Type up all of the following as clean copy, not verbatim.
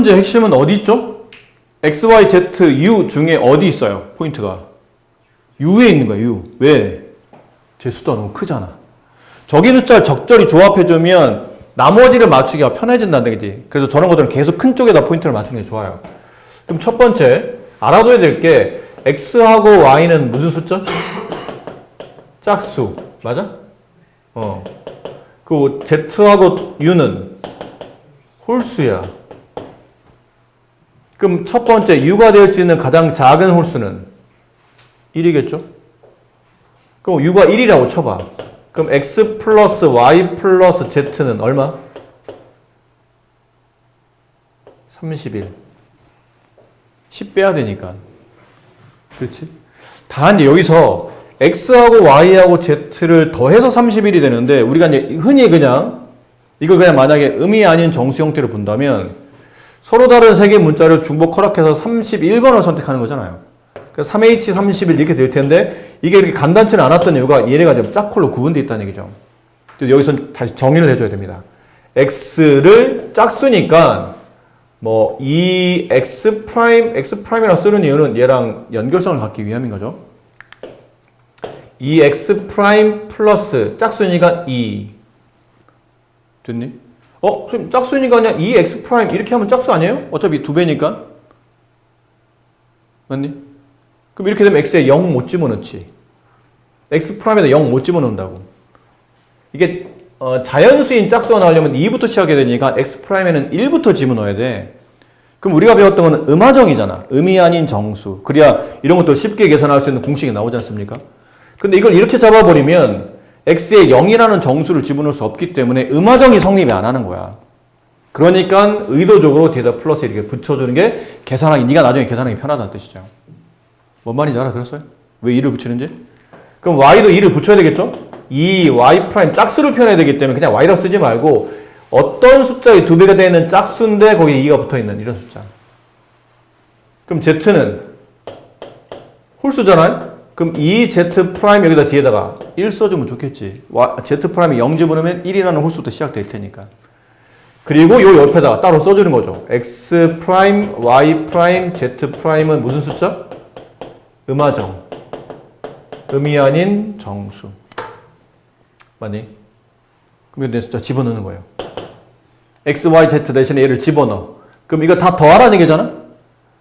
문제 핵심은 어디 있죠? x, y, z, u 중에 어디 있어요? 포인트가. u에 있는 거야, u. 왜? 제 숫자가 너무 크잖아. 저기 숫자를 적절히 조합해주면 나머지를 맞추기가 편해진다는 얘기지. 그래서 저런 것들은 계속 큰 쪽에다 포인트를 맞추는 게 좋아요. 그럼 첫 번째, 알아둬야 될 게 x하고 y는 무슨 숫자? 짝수. 맞아? 그리고 z하고 u는 홀수야. 그럼 첫 번째 u가 될 수 있는 가장 작은 홀수는 1이겠죠? 그럼 u가 1이라고 쳐봐. 그럼 x 플러스 y 플러스 z는 얼마? 31. 10 빼야 되니까. 그렇지? 단 여기서 x하고 y하고 z를 더해서 31이 되는데 우리가 이제 흔히 그냥 이걸 그냥 만약에 음이 아닌 정수 형태로 본다면 서로 다른 세 개의 문자를 중복 허락해서 31번을 선택하는 거잖아요. 그래서 3H31 이렇게 될 텐데 이게 이렇게 간단치는 않았던 이유가 얘네가 좀 짝콜로 구분되어 있다는 얘기죠. 여기서 다시 정의를 해줘야 됩니다. x를 짝수니까 뭐 이 x 프라임이라고 쓰는 이유는 얘랑 연결성을 갖기 위함인 거죠. 이 x 프라임 플러스 짝수니까 2 됐니? 그럼 짝수니까 그냥 2x 프라임 이렇게 하면 짝수 아니에요? 어차피 2배니까 맞니? 그럼 이렇게 되면 x에 0 못 집어넣지. x 프라임에다 0 못 집어넣는다고. 이게 자연수인 짝수가 나오려면 2부터 시작해야 되니까 x 프라임에는 1부터 집어넣어야 돼. 그럼 우리가 배웠던 건 음하정이잖아. 음이 아닌 정수. 그래야 이런 것도 쉽게 계산할 수 있는 공식이 나오지 않습니까? 근데 이걸 이렇게 잡아버리면 x에 0이라는 정수를 집어넣을 수 없기 때문에 음하정이 성립이 안 하는 거야. 그러니까 의도적으로 뒤에다 플러스 이렇게 붙여주는 게 계산하기, 네가 나중에 계산하기 편하다는 뜻이죠. 뭔 말인지 알아들었어요? 왜 2를 붙이는지? 그럼 y도 2를 붙여야 되겠죠? 2, y 프라임 짝수를 표현해야 되기 때문에 그냥 y라고 쓰지 말고 어떤 숫자의 2배가 되는 짝수인데 거기에 2가 붙어있는 이런 숫자. 그럼 z는 홀수잖아요? 그럼 이 z 프라임 여기다 뒤에다가 1 써주면 좋겠지. z 프라임이 0 집어넣으면 1이라는 홀수부터 시작될 테니까. 그리고 요 옆에다가 따로 써주는 거죠. x 프라임, y 프라임, z 프라임은 무슨 숫자? 음하정. 음이 아닌 정수. 맞니? 그럼 내 숫자 집어넣는 거예요. x, y, z 대신에 얘를 집어넣어. 그럼 이거 다 더하라는 얘기잖아?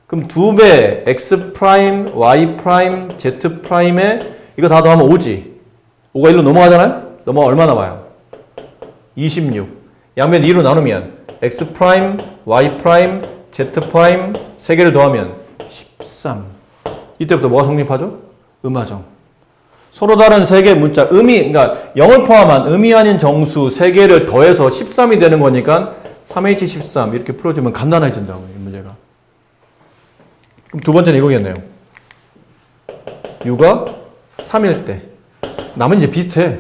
그럼 2배 x 프라임, y 프라임, z 프라임에 이거 다 더하면 5지. 5가 1로 넘어가잖아요? 넘어가 얼마 남아요? 26. 양면 2로 나누면 x 프라임, y 프라임, z 프라임 3개를 더하면 13. 이때부터 뭐가 성립하죠? 음하정. 서로 다른 3개의 문자, 그러니까 0을 포함한 음이 아닌 정수 3개를 더해서 13이 되는 거니까 3H13 이렇게 풀어주면 간단해진다고, 이 문제가. 그럼 두 번째는 이거겠네요. u가 3일 때. 남은 이제 비슷해.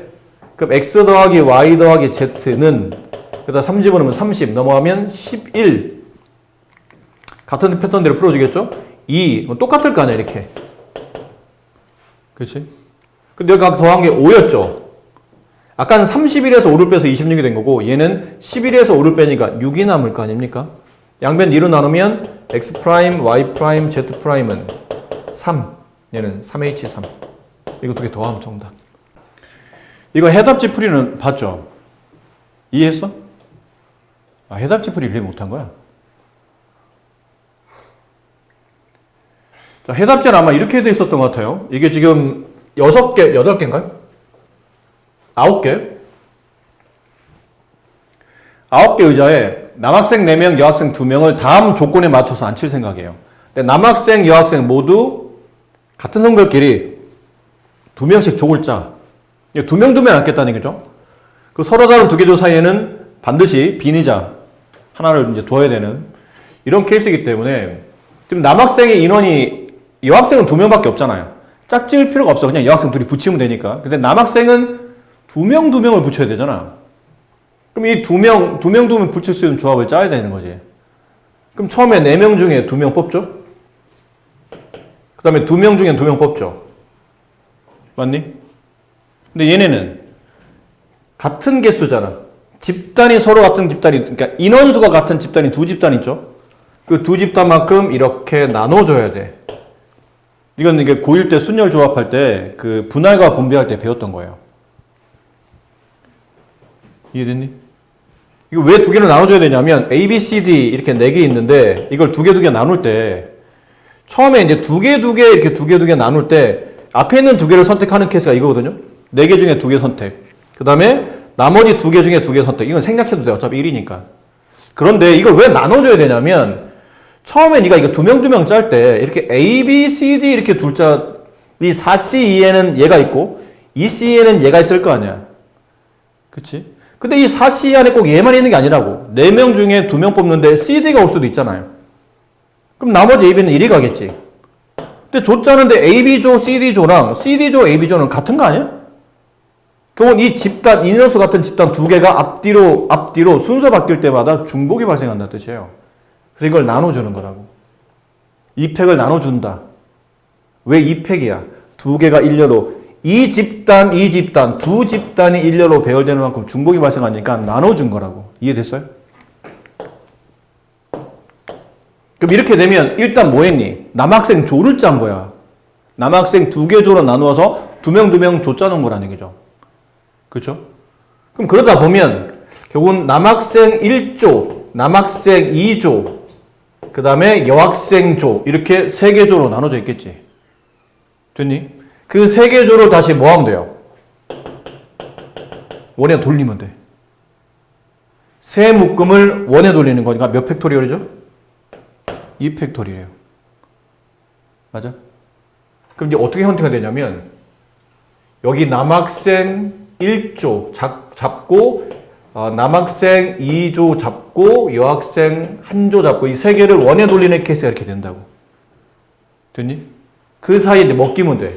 그럼 x 더하기 y 더하기 z는 그다 3 집어넣으면 30 넘어가면 11. 같은 패턴대로 풀어주겠죠? 2. 똑같을 거 아니야, 이렇게. 그렇지? 근데 여기 더한 게 5였죠? 아까는 31에서 5를 빼서 26이 된 거고 얘는 11에서 5를 빼니까 6이 남을 거 아닙니까? 양변 2로 나누면 x 프라임, y 프라임, z 프라임은 3. 얘는 3h3. 이거 두 개 더하면 정답. 이거 해답지 풀이는 봤죠? 이해했어? 해답지 풀이를 이해 못한 거야. 자, 해답지는 아마 이렇게 돼 있었던 것 같아요. 이게 지금 6개, 8개인가요? 9개? 9개 의자에 남학생 4명, 여학생 2명을 다음 조건에 맞춰서 앉힐 생각이에요. 근데 남학생, 여학생 모두 같은 성별끼리 2명씩 족을 짜. 2명 두면 앉겠다는 거죠. 그 서로 다른 2개 조 사이에는 반드시 빈 의자 하나를 이제 둬야 되는 이런 케이스이기 때문에 지금 남학생의 인원이 여학생은 2명밖에 없잖아요. 짝지을 필요가 없어. 그냥 여학생 둘이 붙이면 되니까. 근데 남학생은 2명을 붙여야 되잖아. 그럼 이 2명 붙일 수 있는 조합을 짜야 되는 거지. 그럼 처음에 4명 중에 2명 뽑죠? 그 다음에 2명 중에 2명 뽑죠? 맞니? 근데 얘네는 같은 개수잖아. 집단이 서로 같은 집단이, 그러니까 인원수가 같은 집단이 2집단 있죠? 그 두 집단만큼 이렇게 나눠줘야 돼. 이건 이게 고1 때 순열 조합할 때 그 분할과 분배할 때 배웠던 거예요. 이해됐니? 이거 왜 두 개를 나눠줘야 되냐면 A, B, C, D 이렇게 네 개 있는데 이걸 두 개 나눌 때 처음에 이제 두 개 이렇게 두 개 나눌 때 앞에 있는 두 개를 선택하는 케이스가 이거거든요. 네 개 중에 두 개 선택. 그 다음에 나머지 두 개 중에 두 개 선택. 이건 생략해도 돼. 어차피 1이니까. 그런데 이걸 왜 나눠줘야 되냐면 처음에 네가 이거 두 명 짤 때 이렇게 A, B, C, D 이렇게 둘자 이 4C에는 얘가 있고 2C에는 얘가 있을 거 아니야. 그치? 근데 이 4C 안에 꼭 얘만 있는 게 아니라고. 4명 중에 2명 뽑는데 CD가 올 수도 있잖아요. 그럼 나머지 AB는 1이 가겠지. 근데 줬자는데 AB조, CD조랑 CD조, AB조는 같은 거 아니야? 결국 이 집단, 인연수 같은 집단 두 개가 앞뒤로 순서 바뀔 때마다 중복이 발생한다는 뜻이에요. 그래서 이걸 나눠주는 거라고. 이 팩을 나눠준다. 왜 이 팩이야? 두 개가 일렬로 이 집단 두 집단이 일렬로 배열되는 만큼 중복이 발생하니까 나눠준 거라고. 이해됐어요? 그럼 이렇게 되면 일단 뭐 했니? 남학생 조를 짠 거야. 남학생 두 개 조로 나누어서 두 명 조 짜놓은 거라는 얘기죠. 그렇죠? 그럼 그러다 보면 결국은 남학생 1조, 남학생 2조, 그 다음에 여학생 조 이렇게 세 개 조로 나눠져 있겠지. 됐니? 그 세 개 조를 다시 뭐 하면 돼요? 원에 돌리면 돼. 세 묶음을 원에 돌리는 거니까 몇 팩토리얼이죠? 2팩토리얼이에요. 맞아? 그럼 이제 어떻게 선택이 되냐면 여기 남학생 1조 잡고 남학생 2조 잡고 여학생 1조 잡고 이 세 개를 원에 돌리는 케이스가 이렇게 된다고. 됐니? 그 사이에 먹기면 돼.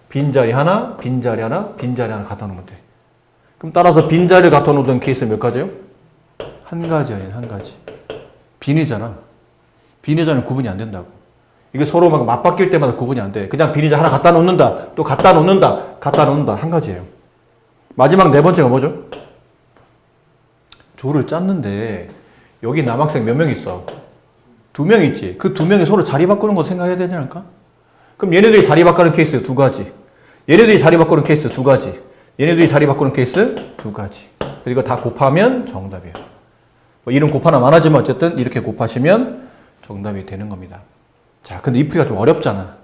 빈자리 하나, 빈자리 하나, 빈자리 하나 갖다 놓으면 돼. 그럼 따라서 빈자리를 갖다 놓던 케이스 몇 가지예요? 한 가지 아니야, 한 가지. 빈의자나. 빈의자는 구분이 안 된다고. 이게 서로 막 맞바뀔 때마다 구분이 안 돼. 그냥 빈의자 하나 갖다 놓는다, 또 갖다 놓는다, 한 가지예요. 마지막 네 번째가 뭐죠? 조를 짰는데 여기 남학생 몇 명 있어? 2명 있지. 그 2명이 서로 자리 바꾸는 거 생각해야 되지 않을까? 그럼 얘네들이 자리 바꾸는 케이스 두 가지. 얘네들이 자리 바꾸는 케이스 두 가지. 얘네들이 자리 바꾸는 케이스 두 가지. 이거 다 곱하면 정답이에요. 뭐 이름 곱하나 많아지면 어쨌든 이렇게 곱하시면 정답이 되는 겁니다. 자, 근데 이 풀이가 좀 어렵잖아.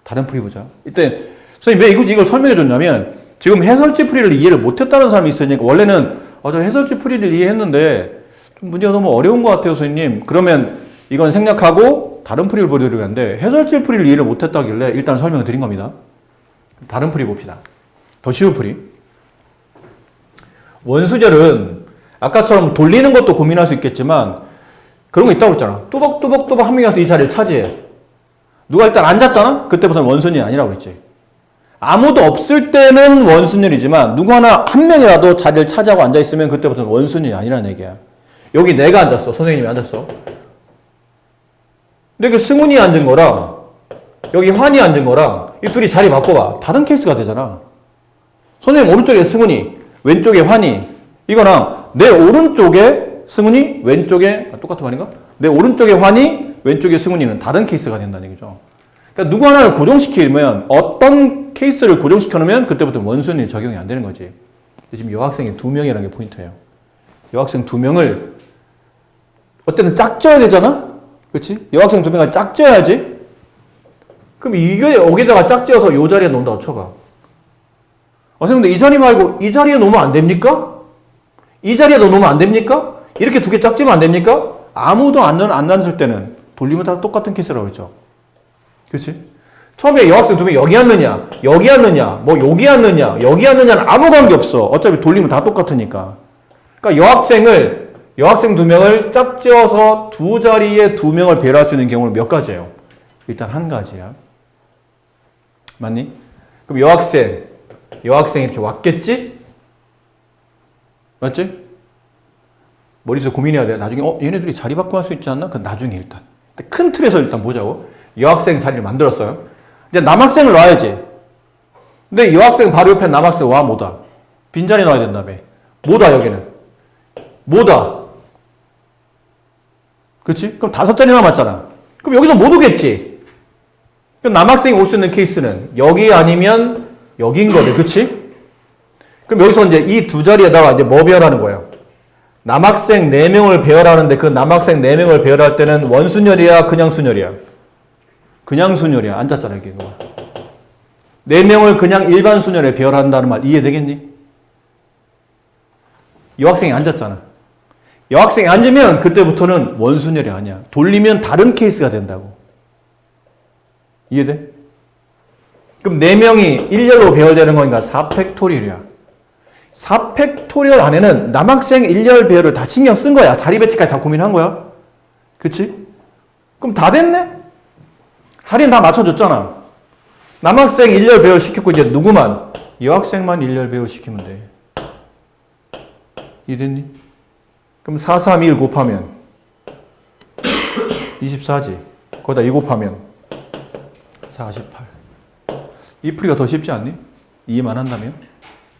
다른 풀이 보자. 일단 선생님 왜 이걸 설명해 줬냐면 지금 해설지 풀이를 이해를 못했다는 사람이 있으니까 원래는 저 해설지 풀이를 이해했는데 좀 문제가 너무 어려운 것 같아요, 선생님. 그러면 이건 생략하고 다른 풀이를 보여드리려 하는데 해설지 풀이를 이해를 못했다길래 일단 설명을 드린 겁니다. 다른 풀이 봅시다. 더 쉬운 풀이. 원수절은 아까처럼 돌리는 것도 고민할 수 있겠지만 그런 거 있다고 했잖아. 뚜벅뚜벅 한 명이 와서 이 자리를 차지해. 누가 일단 앉았잖아? 그때부터는 원순이 아니라고 그랬지. 아무도 없을 때는 원순율이지만 누구 하나 한 명이라도 자리를 차지하고 앉아있으면 그때부터는 원순율이 아니라는 얘기야. 여기 내가 앉았어. 선생님이 앉았어. 근데 그 승훈이 앉은 거랑 여기 환이 앉은 거랑 이 둘이 자리 바꿔봐. 다른 케이스가 되잖아. 선생님 오른쪽에 승훈이, 왼쪽에 환이. 이거랑 내 오른쪽에 승훈이, 왼쪽에 똑같은 말인가? 내 오른쪽에 환이, 왼쪽에 승훈이는 다른 케이스가 된다는 얘기죠. 그러니까 누구 하나를 고정시키면 어떤 케이스를 고정시켜 놓으면 그때부터 원순위 적용이 안 되는 거지. 지금 여학생이 2명이라는 게 포인트예요. 여학생 2명을 어때는 짝져야 되잖아? 그렇지? 여학생 2명을 짝져야지? 그럼 이게 여기다가 짝지어서 이 자리에 놓는다고 쳐봐. 선생님 근데 이 자리 말고 이 자리에 놓으면 안 됩니까? 이 자리에도 놓으면 안 됩니까? 이렇게 두 개 짝지면 안 됩니까? 아무도 안 앉을 때는 돌리면 다 똑같은 케이스라고 했죠. 그렇지? 처음에 여학생 2명이 여기 앉느냐, 여기 앉느냐, 뭐 여기 앉느냐, 여기 앉느냐는 아무 관계 없어. 어차피 돌리면 다 똑같으니까. 그러니까 여학생 2명을 짝지어서 두 자리에 2명을 배열할 수 있는 경우는 몇 가지예요? 일단 한 가지야. 맞니? 그럼 여학생 이렇게 왔겠지? 맞지? 머릿속에 고민해야 돼. 나중에 얘네들이 자리 바꿔 할 수 있지 않나? 그건 나중에 일단. 큰 틀에서 일단 보자고. 여학생 자리를 만들었어요. 이제 남학생을 놔야지. 근데 여학생 바로 옆에 남학생 와 뭐다? 빈자리 놔야 된다며. 뭐다 여기는? 뭐다? 그치? 그럼 5자리 남았잖아. 그럼 여기서 못 오겠지? 그럼 남학생이 올 수 있는 케이스는 여기 아니면 여기인 거네. 그치? 그럼 여기서 이제 이 2자리에다가 이제 뭐 배열하는 거예요? 남학생 4명을 배열하는데 그 남학생 4명을 배열할 때는 원순열이야? 그냥 순열이야? 그냥 순열이야. 앉았잖아, 여기. 4명을 그냥 일반 순열에 배열한다는 말 이해되겠니? 여학생이 앉았잖아. 여학생이 앉으면 그때부터는 원순열이 아니야. 돌리면 다른 케이스가 된다고. 이해돼? 그럼 4명이 1열로 배열되는 거니까 4팩토리얼이야. 4팩토리얼 안에는 남학생 1열 배열을 다 신경 쓴 거야. 자리 배치까지 다 고민한 거야. 그치? 그럼 다 됐네? 자리는 다 맞춰줬잖아. 남학생 1열 배열 시켰고 이제 누구만? 여학생만 1열 배열 시키면 돼. 이해됐니? 그럼 4, 3, 1 곱하면 24지. 거기다 2 곱하면 48. 이 풀이가 더 쉽지 않니? 이해만 한다면?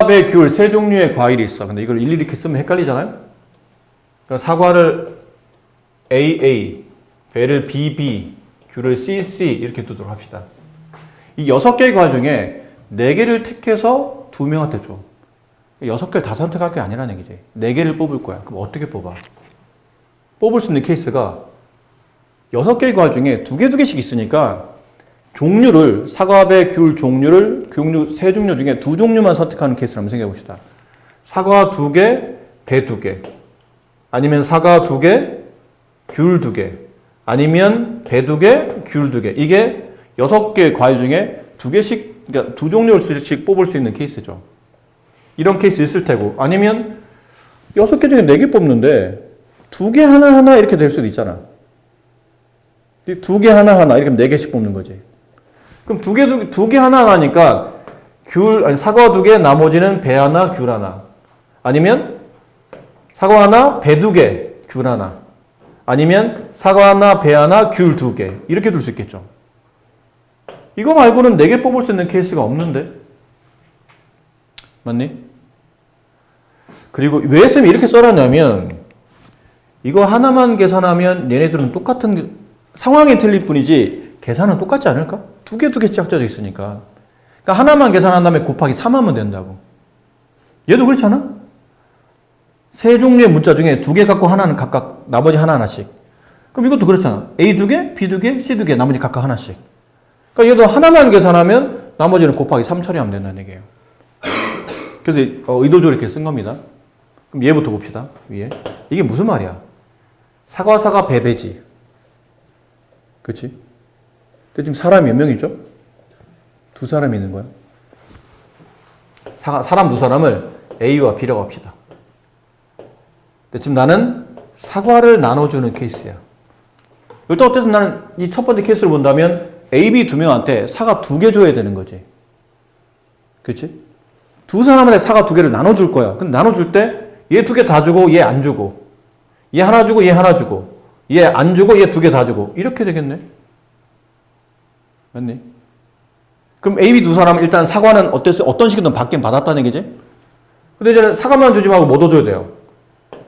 사과의 귤 세 종류의 과일이 있어. 근데 이걸 일일이 이렇게 쓰면 헷갈리잖아요? 그러니까 사과를 AA, 배를 BB, 귤을 CC 이렇게 두도록 합시다. 이 6개의 과일 중에 4개를 택해서 2명한테 줘. 6개를 다 선택할 게 아니라는 얘기지. 4개를 뽑을 거야. 그럼 어떻게 뽑아? 뽑을 수 있는 케이스가 6개의 과일 중에 2개씩 있으니까 종류를, 사과, 배, 귤 종류를 세 종류 중에 2종류만 선택하는 케이스를 한번 생각해 봅시다. 사과 2개, 배 2개. 아니면 사과 2개, 귤 2개. 아니면 배 2개, 귤 2개. 이게 6개의 과일 중에 2개씩, 그러니까 2종류씩 뽑을 수 있는 케이스죠. 이런 케이스 있을 테고. 아니면 6개 중에 4개 뽑는데 2개 하나하나 이렇게 될 수도 있잖아. 2개 하나하나 이렇게 4개씩 뽑는 거지. 그럼 2개 하나하나니까 사과 2개, 나머지는 배 하나, 귤 하나. 아니면 사과 하나, 배 2개, 귤 하나. 아니면 사과 하나, 배 하나, 귤 2개. 이렇게 둘 수 있겠죠. 이거 말고는 4개 뽑을 수 있는 케이스가 없는데? 맞니? 그리고 왜 쌤이 이렇게 써놨냐면 이거 하나만 계산하면 얘네들은 똑같은 상황이 틀릴 뿐이지 계산은 똑같지 않을까? 2개씩 짝져져 있으니까. 그러니까 하나만 계산한 다음에 곱하기 3하면 된다고. 얘도 그렇잖아? 세 종류의 문자 중에 2개 갖고 하나는 각각 나머지 하나씩. 그럼 이것도 그렇잖아. A 2개, B 2개, C 2개 나머지 각각 하나씩. 그러니까 얘도 하나만 계산하면 나머지는 곱하기 3 처리하면 된다는 얘기예요. 그래서 의도적으로 이렇게 쓴 겁니다. 그럼 얘부터 봅시다. 위에. 이게 무슨 말이야? 사과, 배지. 그치? 근데 지금 사람이 몇 명이죠? 2사람이 있는 거야. 사람 2사람을 A와 B라고 합시다. 근데 지금 나는 사과를 나눠주는 케이스야. 일단 어쨌든 나는 이 첫 번째 케이스를 본다면 A, B 2명한테 사과 2개 줘야 되는 거지. 그치? 2사람한테 사과 2개를 나눠줄 거야. 근데 나눠줄 때 얘 2개 다 주고 얘 안 주고 얘 하나 주고 얘 하나 주고 얘 안 주고 얘 2개 다 주고 이렇게 되겠네. 맞니? 그럼 A, B 2사람은 일단 사과는 어떤 식이든 받긴 받았다는 얘기지? 근데 이제 사과만 주지 말고 뭐도 줘야 돼요?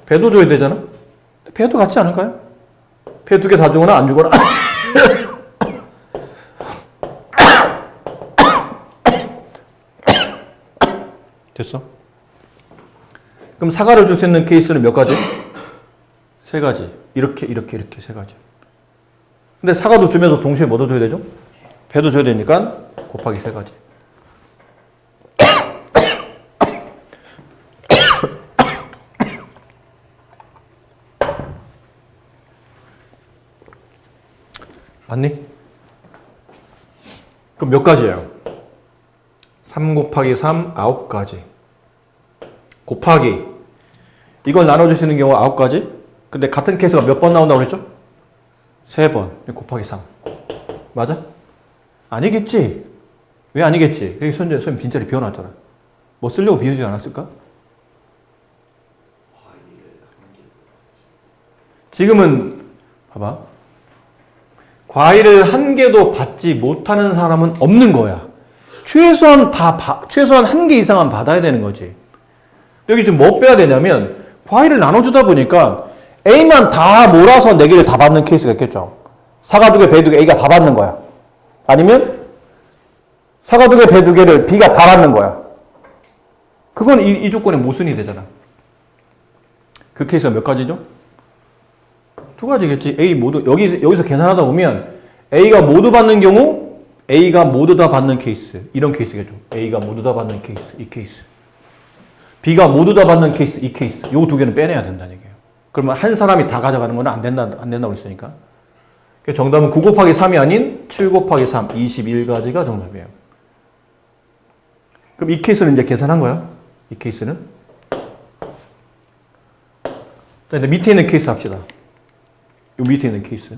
배도 줘야 되잖아? 배도 같지 않을까요? 배 2개 다 주거나 안 주거나. 됐어? 그럼 사과를 줄 수 있는 케이스는 몇 가지? 3가지. 이렇게 3가지. 근데 사과도 주면서 동시에 뭐도 줘야 되죠? 배도 줘야 되니까 곱하기 3가지. 맞니? 그럼 몇 가지예요? 3 곱하기 3, 9가지. 곱하기. 이걸 나눠줄 수 있는 경우가 9가지? 근데 같은 케이스가 몇 번 나온다고 그랬죠? 3번. 곱하기 3. 맞아? 아니겠지? 왜 아니겠지? 여기 선생님 빈자리 비워놨잖아. 뭐 쓰려고 비우지 않았을까? 지금은, 봐봐. 과일을 한 개도 받지 못하는 사람은 없는 거야. 최소한 1개 이상은 받아야 되는 거지. 여기 지금 뭐 빼야 되냐면, 과일을 나눠주다 보니까 A만 다 몰아서 4개를 다 받는 케이스가 있겠죠. 사과 2개, 배 2개, A가 다 받는 거야. 아니면 사과 2개, 배 2개를 B가 다 받는 거야. 그건 이 조건의 모순이 되잖아. 그 케이스가 몇 가지죠? 2가지겠지. A 모두, 여기서 계산하다 보면 A가 모두 받는 경우, A가 모두 다 받는 케이스. 이런 케이스겠죠. A가 모두 다 받는 케이스. 이 케이스. B가 모두 다 받는 케이스. 이 케이스. 요 2개는 빼내야 된다는 얘기예요. 그러면 한 사람이 다 가져가는 건 안 된다고 했으니까. 정답은 9 곱하기 3이 아닌 7 곱하기 3, 21가지가 정답이에요. 그럼 이 케이스는 이제 계산한 거야. 이 케이스는. 자, 이제 밑에 있는 케이스 합시다. 요 밑에 있는 케이스.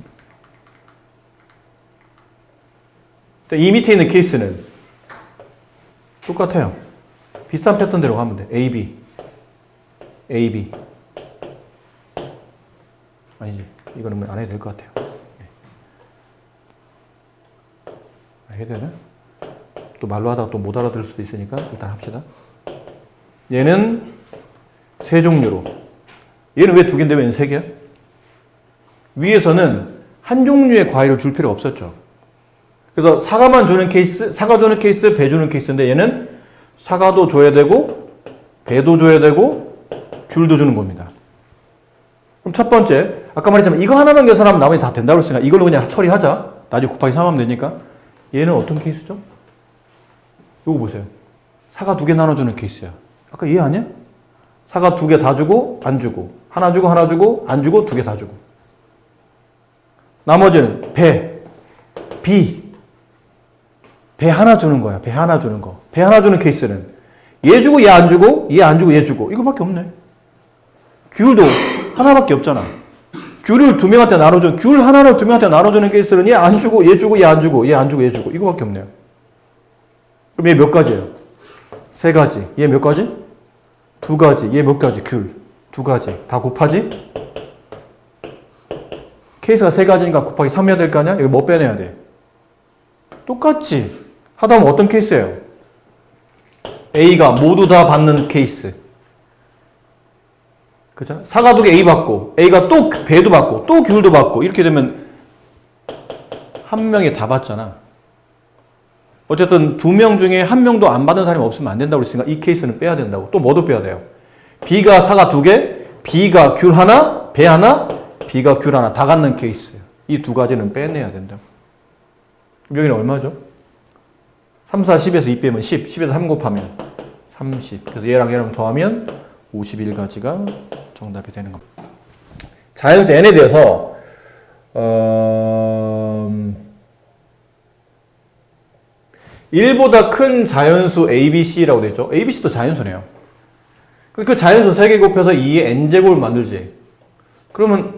이 밑에 있는 케이스는 똑같아요. 비슷한 패턴대로 가면 돼. A, B. A, B. 아니지. 이거는 안 해도 될 것 같아요. 해야 되나? 또 말로 하다가 또 못 알아들을 수도 있으니까 일단 합시다. 얘는 세 종류로. 얘는 왜 2개인데 왜 3개야? 위에서는 한 종류의 과일을 줄 필요가 없었죠. 그래서 사과만 주는 케이스, 사과 주는 케이스, 배 주는 케이스인데 얘는 사과도 줘야 되고 배도 줘야 되고 귤도 주는 겁니다. 그럼 첫 번째, 아까 말했지만 이거 하나만 계산하면 나머지 다 된다고 했으니까 이걸로 그냥 처리하자. 나중에 곱하기 3 하면 되니까. 얘는 어떤 케이스죠? 요거 보세요. 사과 2개 나눠주는 케이스야. 아까 얘 아니야? 사과 2개 다 주고 안 주고 하나 주고 하나 주고 안 주고 2개 다 주고 나머지는 배, B 배 하나 주는 거야. 배 하나 주는 거. 배 하나 주는 케이스는 얘 주고 얘 안 주고 얘 안 주고 얘 주고 이거밖에 없네. 귤도 하나밖에 없잖아. 귤을 2명한테 나눠줘. 귤 하나를 2명한테 나눠주는 케이스는 얘 안 주고 얘 주고 얘 안 주고 얘 안 주고 얘 주고 이거밖에 없네요. 그럼 얘 몇 가지예요? 3가지. 얘 몇 가지? 2가지. 얘 몇 가지? 귤 2가지. 다 곱하지? 케이스가 3가지니까 곱하기 3 해야 될 거 아니야? 여기 뭐 빼내야 돼? 똑같지. 하다 보면 어떤 케이스예요? A가 모두 다 받는 케이스. 그죠? 사과 2개 A 받고 A가 또 배도 받고 또 귤도 받고 이렇게 되면 한 명이 다 받잖아. 어쨌든 2명 중에 1명도 안 받은 사람이 없으면 안 된다고 그랬으니까 이 케이스는 빼야 된다고. 또 뭐도 빼야 돼요? B가 사과 2개, B가 귤 하나, 배 하나, B가 귤 하나 다 갖는 케이스. 이 2가지는 빼내야 된다고. 여기는 얼마죠? 3, 4, 10에서 2 빼면 10, 10에서 3 곱하면 30. 그래서 얘랑 더하면 51가지가 정답이 되는 겁니다. 자연수 n에 대해서 1보다 큰 자연수 A, B, C라고 되어 있죠. A, B, C도 자연수네요. 그 자연수 3개 곱해서 2의 n제곱을 만들지. 그러면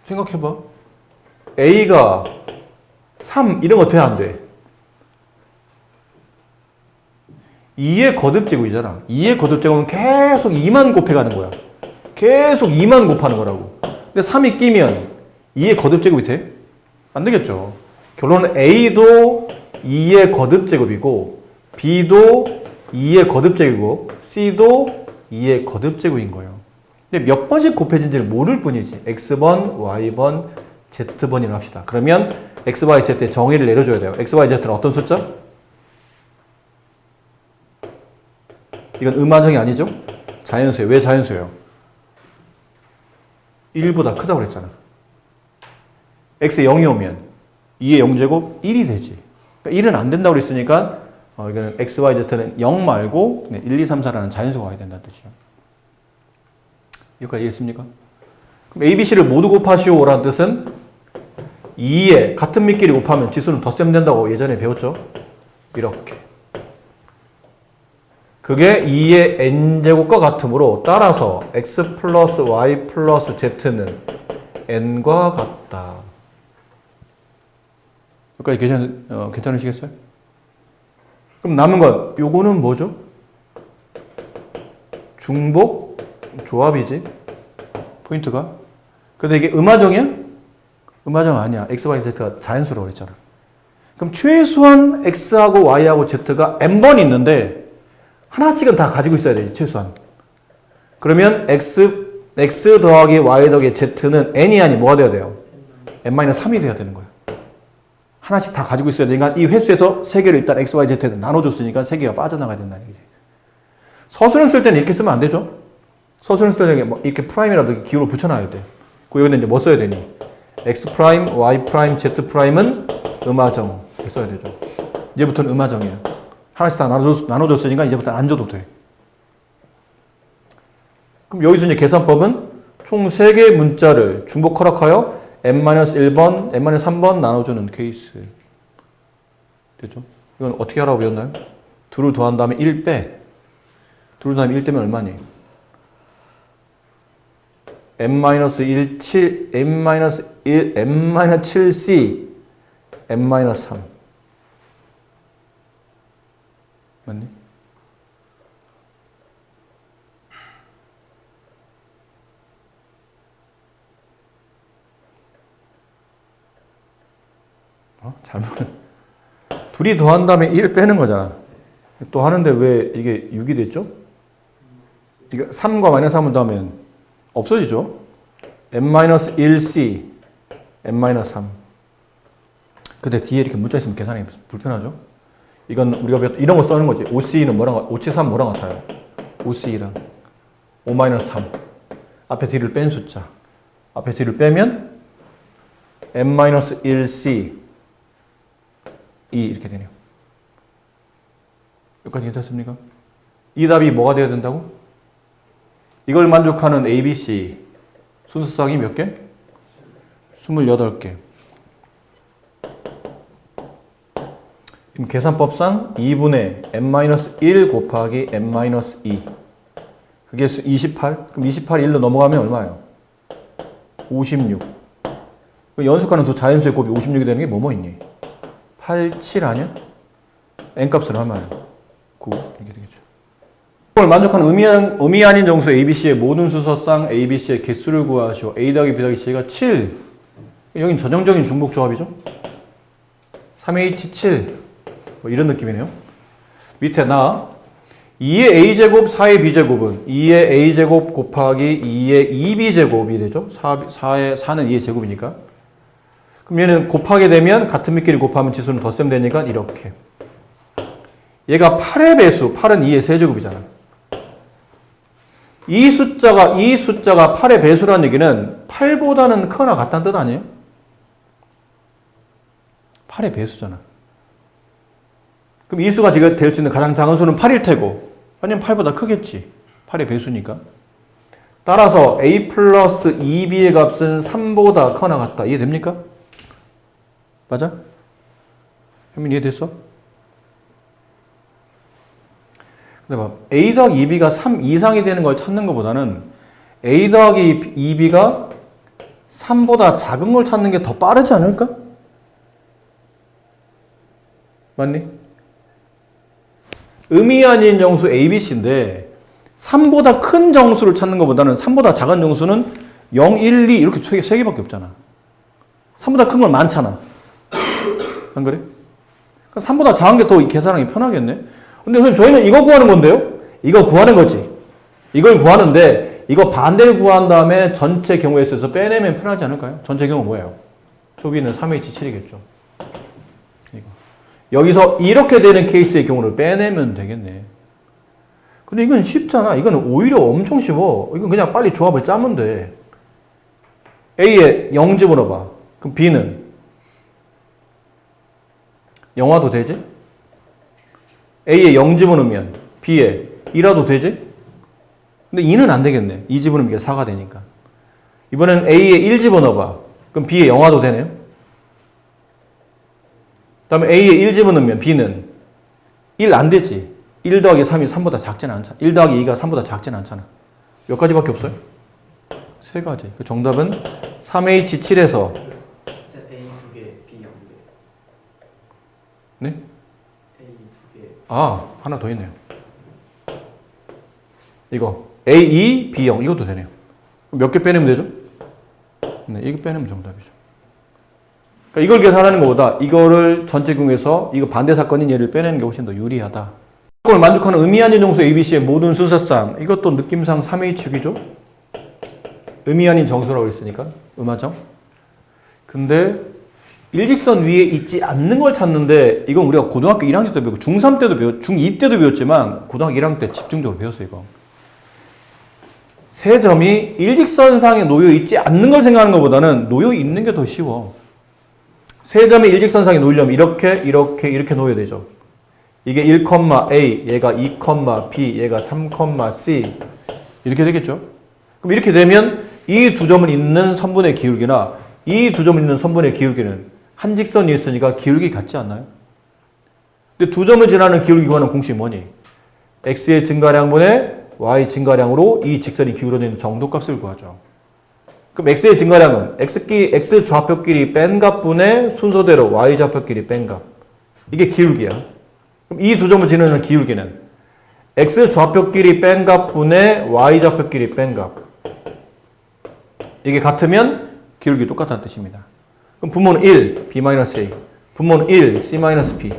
생각해봐. A가 3 이런 거 어떻게 안 돼? 2의 거듭제곱이잖아. 2의 거듭제곱은 계속 2만 곱해가는 거야. 계속 2만 곱하는 거라고. 근데 3이 끼면 2의 거듭제곱이 돼? 안 되겠죠. 결론은 A도 2의 거듭제곱이고 B도 2의 거듭제곱이고 C도 2의 거듭제곱인 거예요. 근데 몇 번씩 곱해진지를 모를 뿐이지. X번, Y번, Z번이라고 합시다. 그러면 X, Y, Z의 정의를 내려줘야 돼요. X, Y, Z는 어떤 숫자? 이건 음화정이 아니죠? 자연수예요. 왜 자연수예요? 1보다 크다고 그랬잖아. X에 0이 오면 2의 0제곱 1이 되지. 그러니까 1은 안 된다고 그랬으니까 이거는 X, Y, Z는 0 말고 1, 2, 3, 4라는 자연수가 와야 된다는 뜻이에요. 여기까지 이해했습니까? 그럼 A, B, C를 모두 곱하시오라는 뜻은 2에 같은 밑끼리 곱하면 지수는 덧셈 된다고 예전에 배웠죠? 이렇게. 그게 2의 n제곱과 같으므로 따라서 x 플러스 y 플러스 z는 n과 같다. 여기까지 괜찮으시겠어요? 그럼 남은 건 요거는 뭐죠? 중복 조합이지. 포인트가. 근데 이게 음화정이야? 음화정 아니야. x, y, z가 자연수라고 했잖아. 그럼 최소한 x하고 y하고 z가 n번 있는데 하나씩은 다 가지고 있어야 되지, 최소한. 그러면 x 더하기 y 더하기 z는 n이 아니 뭐가 돼야 돼요? n-3이 돼야 되는 거예요. 하나씩 다 가지고 있어야 되니까 이 횟수에서 3개를 일단 x, y, z에 나눠줬으니까 3개가 빠져나가야 된다는 얘기지. 서술을 쓸 때는 이렇게 쓰면 안 되죠? 서술을 쓸 때는 이렇게 프라임이라도 기호를 붙여놔야 돼. 그 여기는 이제 뭐 써야 되니? x 프라임, y 프라임, z 프라임은 음하정 이렇게 써야 되죠. 이제부터는 음하정이에요. 하나씩 다 나눠줬으니까 이제부터 안 줘도 돼. 그럼 여기서 이제 계산법은 총 3개의 문자를 중복 허락하여 n-1번, n-3번 나눠주는 케이스. 되죠? 이건 어떻게 하라고 배웠나요? 2를 더한 다음에 1 빼. 2를 더하면 1 되면 얼마니? n-1, 7, n-1, n-7c, n-3. 맞니? 잘못. 둘이 더한 다음에 1 빼는 거잖아. 또 하는데 왜 이게 6이 됐죠? 이게 3과 -3을 더하면 없어지죠? n-1c, n-3. 근데 뒤에 이렇게 문자 있으면 계산이 불편하죠? 이건 우리가 이런 거 써는 거지. OC는 뭐랑, 573 뭐랑 같아요? OC랑 5-3. 앞에 뒤를 뺀 숫자. 앞에 뒤를 빼면 n-1c 2 이렇게 되네요. 여기까지 괜찮습니까? 이 답이 뭐가 되어야 된다고? 이걸 만족하는 ABC 순수쌍이 몇 개? 28개. 그럼 계산법상 2분의 n-1 곱하기 n-2 그게 28? 그럼 28 1로 넘어가면 얼마예요? 56. 연속하는 두 자연수의 곱이 56이 되는 게 뭐뭐 있니? 8, 7 아니야? n값을 하면 9 이렇게 되겠죠. 이걸 만족하는 의미 아닌 정수 ABC의 모든 수서쌍 ABC의 개수를 구하시오. A 더하기 B 더하기 C가 7. 여긴 전형적인 중복 조합이죠. 3H7 뭐 이런 느낌이네요. 밑에 나 2의 A제곱 4의 B제곱은 2의 A제곱 곱하기 2의 2B제곱이 되죠. 4는 2의 제곱이니까. 그럼 얘는 곱하게 되면 같은 밑끼리 곱하면 지수는 덧셈 되니까 이렇게. 얘가 8의 배수, 8은 2의 세제곱이잖아. 이 숫자가 8의 배수라는 얘기는 8보다는 크거나 같다는 뜻 아니에요? 8의 배수잖아. 그럼 이 수가 될 수 있는 가장 작은 수는 8일 테고, 아니면 8보다 크겠지. 8의 배수니까. 따라서 A 플러스 2B의 값은 3보다 크거나 같다. 이해됩니까? 맞아? 현민 이해됐어? 근데 봐. A 더하기 2B가 3 이상이 되는 걸 찾는 것보다는 A 더하기 2B가 3보다 작은 걸 찾는 게 더 빠르지 않을까? 맞니? 의미 아닌 정수 ABC인데 3보다 큰 정수를 찾는 것보다는 3보다 작은 정수는 0, 1, 2 이렇게 3개밖에 없잖아. 3보다 큰 건 많잖아. 안 그래? 그러니까 3보다 작은 게 더 계산하기 편하겠네. 근데 선생님 저희는 이거 구하는 건데요? 이거 구하는 거지. 이걸 구하는데 이거 반대를 구한 다음에 전체 경우에 있어서 빼내면 편하지 않을까요? 전체 경우 뭐예요? 저기는 3H7이겠죠. 이거. 여기서 이렇게 되는 케이스의 경우를 빼내면 되겠네. 근데 이건 쉽잖아. 이건 오히려 엄청 쉬워. 이건 그냥 빨리 조합을 짜면 돼. A에 0 집어넣어봐. 그럼 B는 0화도 되지? A에 0 집어넣으면 B에 2라도 되지? 근데 2는 안 되겠네. 2 집어넣으면 이게 4가 되니까. 이번엔 A에 1 집어넣어봐. 그럼 B에 0화도 되네요? 그 다음에 A에 1 집어넣으면 B는 1 안 되지. 1 더하기 3이 3보다 작지는 않잖아. 1 더하기 2가 3보다 작지는 않잖아. 몇 가지밖에 없어요? 3가지. 그 정답은 3H7에서 A 2개, B 0개. 네? A 2개. 아, 하나 더 있네요. 이거 A2, B0 이것도 되네요. 몇 개 빼내면 되죠? 네, 이거 빼내면 정답이죠. 그러니까 이걸 계산하는 것보다 이거를 전체 경우에서 이거 반대 사건인 얘를 빼내는 게 훨씬 더 유리하다. 이걸 만족하는 의미 아닌 정수 ABC의 모든 순서쌍. 이것도 느낌상 3H축이죠? 음이 아닌 정수라고 했으니까 음하정. 근데 일직선 위에 있지 않는 걸 찾는데 이건 우리가 고등학교 1학년 때 배우고 중3 때도 중2 때도 배웠지만 고등학교 1학년 때 집중적으로 배웠어요. 이거. 세 점이 일직선상에 놓여 있지 않는 걸 생각하는 것보다는 놓여 있는 게 더 쉬워. 세 점이 일직선상에 놓이려면 이렇게 놓여야 되죠. 이게 1,A, 얘가 2,B, 얘가 3,C 이렇게 되겠죠. 그럼 이렇게 되면 이 두 점을 잇는 선분의 기울기나 이 두 점을 잇는 선분의 기울기는 한 직선이 있으니까 기울기 같지 않나요? 근데 두 점을 지나는 기울기 구하는 공식이 뭐니? x의 증가량분의 y 증가량으로 이 직선이 기울어지는 정도값을 구하죠. 그럼 x의 증가량은 x 좌표끼리 뺀 값분의 순서대로 y 좌표끼리 뺀 값. 이게 기울기야. 그럼 이 두 점을 지나는 기울기는 x 좌표끼리 뺀 값분의 y 좌표끼리 뺀 값. 이게 같으면 기울기 똑같다는 뜻입니다. 그럼 분모는 1, b-a. 분모는 1, c-b.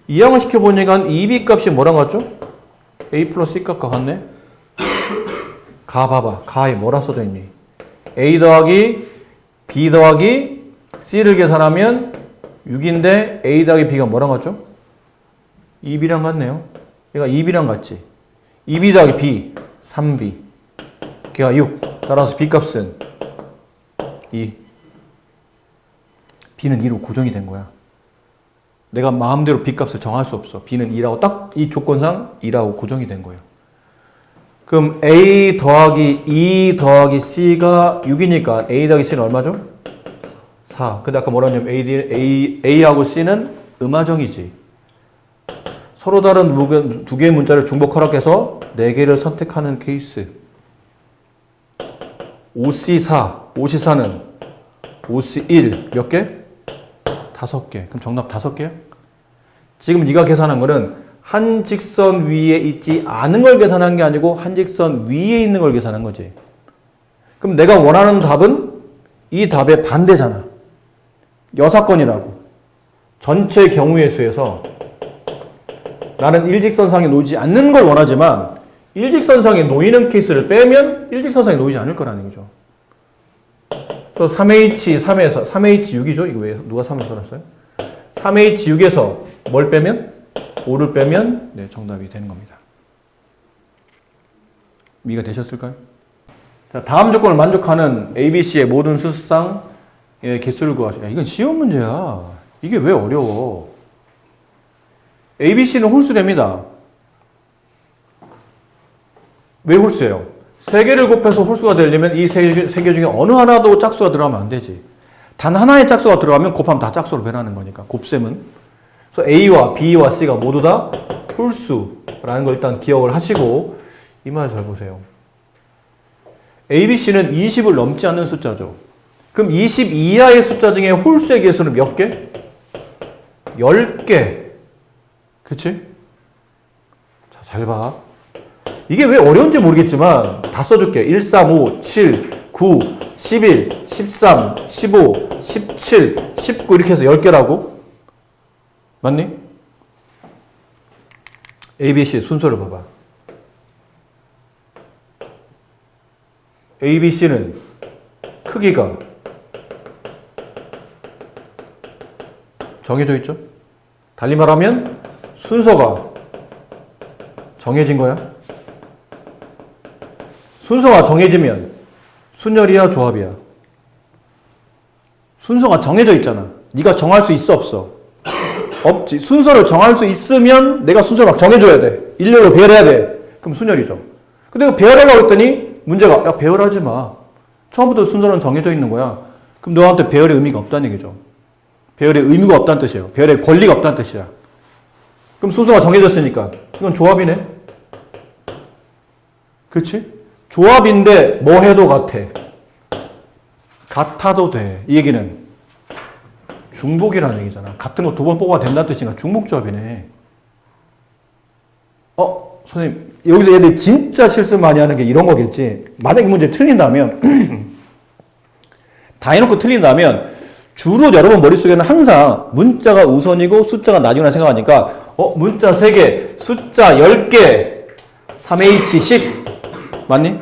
이항을 시켜보니까 이 b 값이 뭐랑 같죠? a 플러스 c 값과 같네? 가 봐봐. 가에 뭐라 써져 있니? a 더하기 b 더하기 c를 계산하면 6인데 a 더하기 b가 뭐랑 같죠? 2b랑 같네요. 얘가 2b랑 같지? 2b 더하기 b, 3b. 걔가 6. 따라서 b 값은 2. b는 2로 고정이 된 거야. 내가 마음대로 b 값을 정할 수 없어. b는 2라고 딱 이 조건상 2라고 고정이 된 거예요. 그럼 a 더하기 2 더하기 c가 6이니까 a 더하기 c는 얼마죠? 4. 근데 아까 뭐라 했냐면 a하고 c는 음하정이지. 서로 다른 두 개의 문자를 중복 허락해서 4개를 선택하는 케이스. 5C4. 5C4는 5C1 몇 개? 5개. 그럼 정답 5개야? 지금 네가 계산한 거는 한 직선 위에 있지 않은 걸 계산한 게 아니고 한 직선 위에 있는 걸 계산한 거지. 그럼 내가 원하는 답은 이 답의 반대잖아. 여사건이라고. 전체 경우의 수에서 나는 일직선상에 놓이지 않는 걸 원하지만 일직선상에 놓이는 케이스를 빼면 일직선상에 놓이지 않을 거라는 얘기죠. 또 3H3에서 3H6이죠? 이거 왜 누가 3을 써놨어요? 3H6에서 뭘 빼면? 5를 빼면 네, 정답이 되는 겁니다. 이해가 되셨을까요? 자, 다음 조건을 만족하는 ABC의 모든 수쌍의 개수를 구하시오. 야, 이건 쉬운 문제야. 이게 왜 어려워? ABC는 홀수됩니다. 왜 홀수예요? 3개를 곱해서 홀수가 되려면 이 3개 중에 어느 하나도 짝수가 들어가면 안 되지. 단 하나의 짝수가 들어가면 곱하면 다 짝수로 변하는 거니까. 곱셈은. 그래서 A와 B와 C가 모두 다 홀수라는 걸 일단 기억을 하시고 이 말 잘 보세요. A, B, C는 20을 넘지 않는 숫자죠. 그럼 20 이하의 숫자 중에 홀수의 개수는 몇 개? 10개. 그치? 자, 잘 봐. 이게 왜 어려운지 모르겠지만 다 써줄게. 1, 3, 5, 7, 9, 11, 13, 15, 17, 19 이렇게 해서 10개라고? 맞니? A, B, C 순서를 봐봐. A, B, C는 크기가 정해져 있죠? 달리 말하면 순서가 정해진 거야. 순서가 정해지면 순열이야, 조합이야? 순서가 정해져 있잖아. 네가 정할 수 있어, 없어? 없지. 순서를 정할 수 있으면 내가 순서를 막 정해줘야 돼. 일렬로 배열해야 돼. 그럼 순열이죠. 근데 배열하려고 했더니 문제가 야, 배열하지 마. 처음부터 순서는 정해져 있는 거야. 그럼 너한테 배열의 의미가 없다는 얘기죠. 배열의 의미가 없다는 뜻이에요. 배열의 권리가 없다는 뜻이야. 그럼 순서가 정해졌으니까 이건 조합이네. 그렇지? 조합인데 뭐 해도 같아. 같아도 돼. 이 얘기는 중복이라는 얘기잖아. 같은 거 2번 뽑아야 된다는 뜻이니까 중복조합이네. 선생님 여기서 얘들이 진짜 실수 많이 하는 게 이런 거겠지. 만약 이 문제 틀린다면 다 해놓고 틀린다면 주로 여러분 머릿속에는 항상 문자가 우선이고 숫자가 나중이라 생각하니까 문자 3개, 숫자 10개, 3H10 맞니?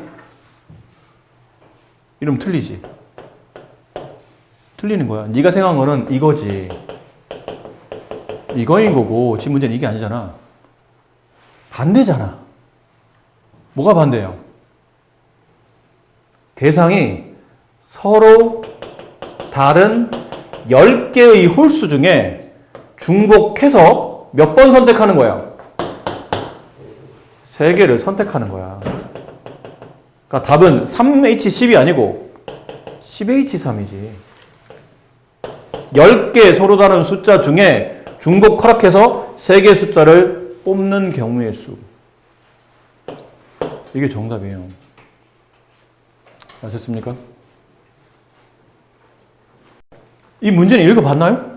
이러면 틀리지. 틀리는 거야. 네가 생각한 거는 이거지. 이거인 거고 지금 문제는 이게 아니잖아. 반대잖아. 뭐가 반대예요? 대상이 서로 다른 10개의 홀수 중에 중복해서 몇 번 선택하는 거야? 3개를 선택하는 거야. 그러니까 답은 3H10이 아니고 10H3이지. 10개 서로 다른 숫자 중에 중복 허락해서 3개의 숫자를 뽑는 경우의 수. 이게 정답이에요. 아셨습니까? 이 문제는 읽어봤나요?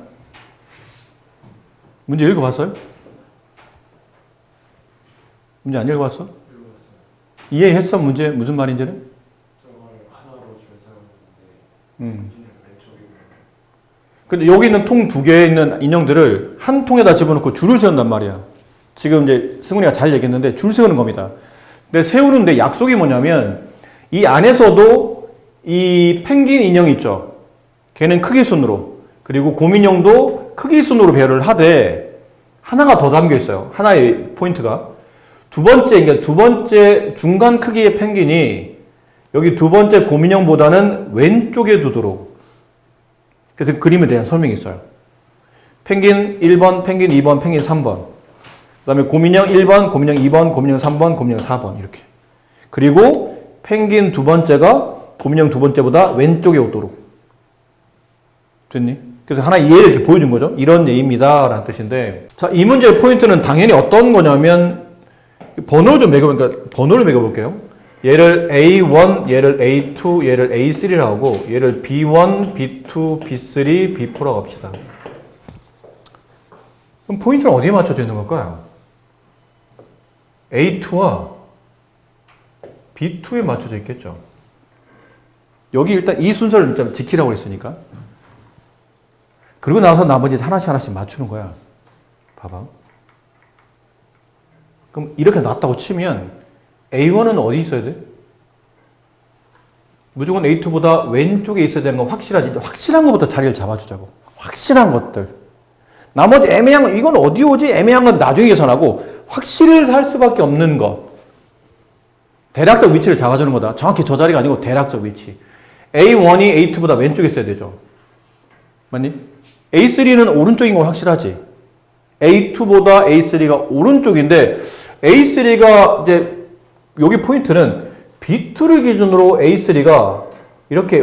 문제 읽어봤어요? 문제 안 읽어봤어? 읽어봤어요. 이해했어? 문제 무슨 말인지는? 저걸 하나로 줄 세웠는데 음. 기준을 왼쪽에 근데 여기 있는 통 2개에 있는 인형들을 한 통에다 집어넣고 줄을 세운단 말이야. 지금 이제 승훈이가 잘 얘기했는데 줄 세우는 겁니다. 근데 세우는데 약속이 뭐냐면 이 안에서도 이 펭귄 인형 있죠. 걔는 크기 순으로, 그리고 곰인형도 크기 순으로 배열을 하되 하나가 더 담겨 있어요. 하나의 포인트가 그러니까 두 번째 중간 크기의 펭귄이 여기 두 번째 곰인형보다는 왼쪽에 두도록. 그래서 그림에 대한 설명이 있어요. 펭귄 1번, 펭귄 2번, 펭귄 3번. 그 다음에 곰인형 1번, 곰인형 2번, 곰인형 3번, 곰인형 4번 이렇게. 그리고 펭귄 두 번째가 곰인형 두 번째보다 왼쪽에 오도록. 됐니? 그래서 하나 예를 이렇게 보여준 거죠. 이런 예입니다 라는 뜻인데, 자, 이 문제의 포인트는 당연히 어떤 거냐면 번호를 좀 그러니까 번호를 매겨볼게요. 얘를 A1, 얘를 A2, 얘를 A3라고 하고 얘를 B1, B2, B3, B4라고 합시다. 그럼 포인트는 어디에 맞춰져 있는 걸까요? A2와 B2에 맞춰져 있겠죠. 여기 일단 이 순서를 일단 지키라고 했으니까. 그리고 나서 나머지 하나씩 하나씩 맞추는 거야. 봐봐. 그럼 이렇게 놨다고 치면 A1은 어디 있어야 돼? 무조건 A2보다 왼쪽에 있어야 되는 건 확실하지. 확실한 것부터 자리를 잡아주자고. 확실한 것들. 나머지 애매한 건 이건 어디 오지? 애매한 건 나중에 계산하고 확실을 살 수밖에 없는 것. 대략적 위치를 잡아주는 거다. 정확히 저 자리가 아니고 대략적 위치. A1이 A2보다 왼쪽에 있어야 되죠. 맞니? A3는 오른쪽인 건 확실하지. A2보다 A3가 오른쪽인데 A3가 이제 여기 포인트는 B2를 기준으로 A3가 이렇게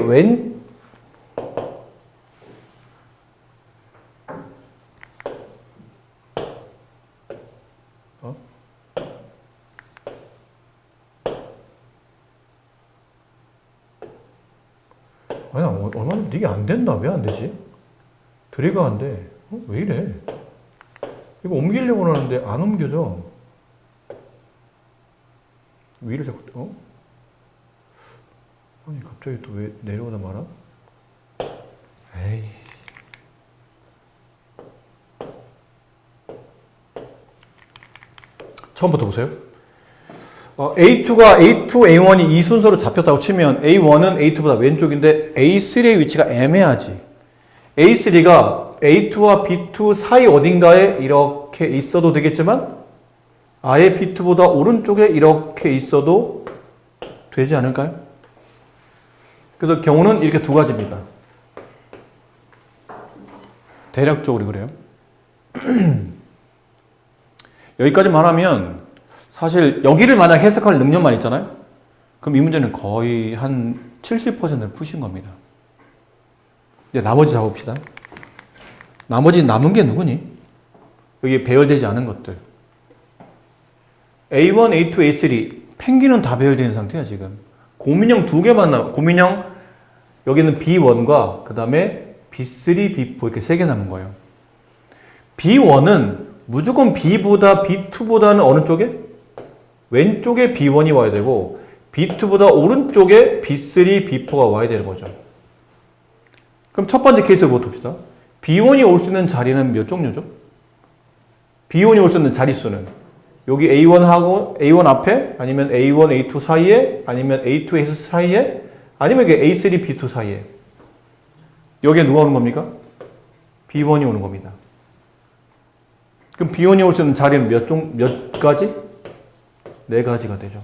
아니, 얼마나 이게 안 된다. 왜 안 되지? 드래그가 안 돼. 왜 이래? 이거 옮기려고 하는데 안 옮겨져. 위를 자꾸, 아니, 갑자기 또 왜 내려오다 말아? 에이. 처음부터 보세요. A2가 A2, A1이 이 순서로 잡혔다고 치면 A1은 A2보다 왼쪽인데 A3의 위치가 애매하지. A3가 A2와 B2 사이 어딘가에 이렇게 있어도 되겠지만 아예 B2보다 오른쪽에 이렇게 있어도 되지 않을까요? 그래서 경우는 이렇게 두 가지입니다. 대략적으로 그래요. 여기까지만 하면 사실 여기를 만약 해석할 능력만 있잖아요? 그럼 이 문제는 거의 한 70%를 푸신 겁니다. 이제 나머지 잡읍시다. 나머지 남은 게 누구니? 여기 배열되지 않은 것들. A1, A2, A3 펭귄은 다 배열되어 있는 상태야 지금. 곰인형 두 개만 남아. 곰인형 여기는 B1과 그 다음에 B3, B4 이렇게 세 개 남은 거예요. B1은 무조건 B보다 B2보다는 어느 쪽에? 왼쪽에 B1이 와야 되고 B2보다 오른쪽에 B3, B4가 와야 되는 거죠. 그럼 첫 번째 케이스를 보봅시다. B1이 올 수 있는 자리는 몇 종류죠? B1이 올 수 있는 자릿수는 여기 A1하고 A1 앞에 아니면 A1, A2 사이에 아니면 A2, A3 사이에 아니면 이게 A3, B2 사이에. 여기에 누가 오는 겁니까? B1이 오는 겁니다. 그럼 B1이 올 수 있는 자리는 몇 가지? 네 가지가 되죠.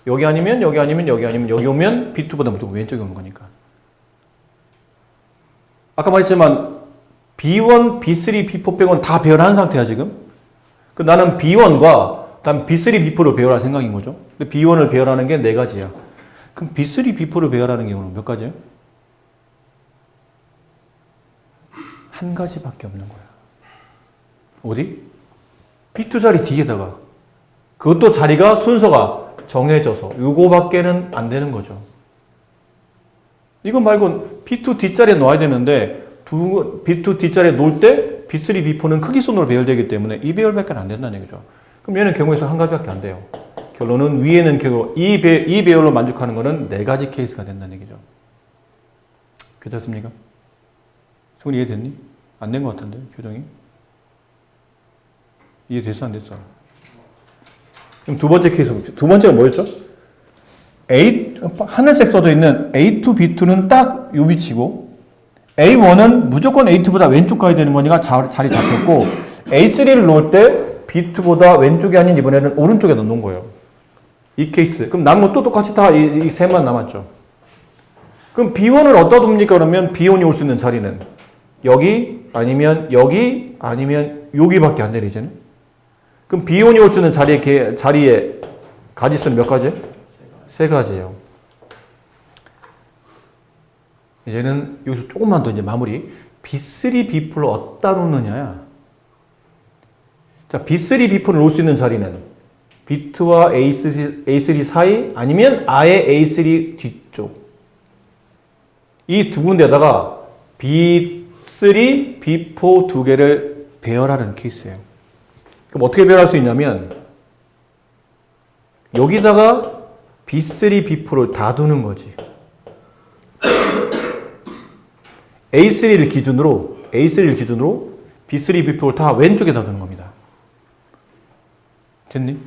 여기 아니면 여기 아니면 여기 아니면 여기 오면 B2보다 무조건 왼쪽에 오는 거니까. 아까 말했지만 B1, B3, B4 빼고는 다 배열한 상태야 지금. 그 나는 B1과 다음 B3, B4를 배열할 생각인 거죠. 근데 B1을 배열하는 게 네 가지야. 그럼 B3, B4를 배열하는 경우는 몇 가지예요? 한 가지밖에 없는 거야. 어디? B2 자리 뒤에다가. 그것도 자리가 순서가 정해져서 요거밖에는 안 되는 거죠. 이거 말고 B2 뒷자리에 놓아야 되는데 B2 뒷자리에 놓을 때 B3, B4는 크기 순으로 배열되기 때문에 이 배열밖에 안 된다는 얘기죠. 그럼 얘는 경우에서 한 가지밖에 안 돼요. 결론은 위에는 결국 이 배열로 만족하는 거는 네 가지 케이스가 된다는 얘기죠. 괜찮습니까? 손 이해됐니? 안 된 것 같은데 표정이? 이해됐어 안 됐어? 그럼 두 번째 케이스 봅시다. 두 번째가 뭐였죠? 하늘색 써져 있는 A2, B2는 딱 요 위치고 A1은 무조건 A2보다 왼쪽 가야 되는 거니까 자리 잡혔고 A3를 놓을 때 B2보다 왼쪽이 아닌 이번에는 오른쪽에다 놓은 거예요. 이 케이스. 그럼 남은 것도 똑같이 다 이 세만 남았죠. 그럼 B1을 어디다 둡니까? 그러면 B1이 올 수 있는 자리는 여기 아니면 여기 아니면 여기밖에 안 되네 이제는. 그럼 B1이 올 수 있는 자리에 가지수는 몇 가지? 세 가지예요. 이제는 여기서 조금만 더 이제 마무리. B3, B4를 어디다 놓느냐야. 자, B3, B4를 놓을 수 있는 자리는 B2와 A3 사이 아니면 아예 A3 뒤쪽. 이 두 군데다가 B3, B4 두 개를 배열하는 케이스예요. 그럼 어떻게 배열할 수 있냐면 여기다가 B3, B4를 다 두는 거지. A3를 기준으로 B3, B4를 다 왼쪽에다 두는 겁니다. 됐니?